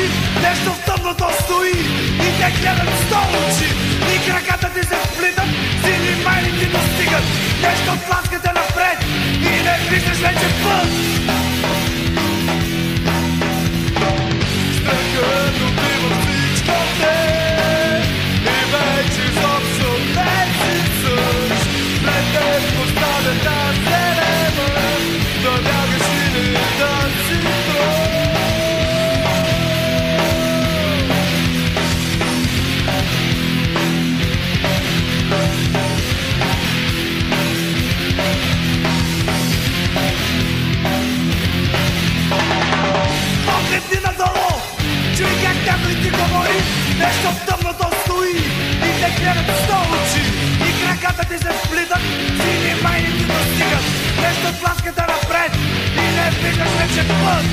говори, нещо в тъмното стои и те гледат сто очи. И краката ти се вплитат, сини майни ти достигат. Нещо тласкате напред и не виждаш вече път. Страхът убива всичко те и вече изобщо не си същ. Пред теб поставя тази небе, да бягаш или да си пръв. Погледни надолу, чуй как някой ти говори, нещо в тъмното стои и те гледат сто очи. И краката ти се вплитат, сини майни ти достигат. Нещо тласкате напред и не виждаш вече път.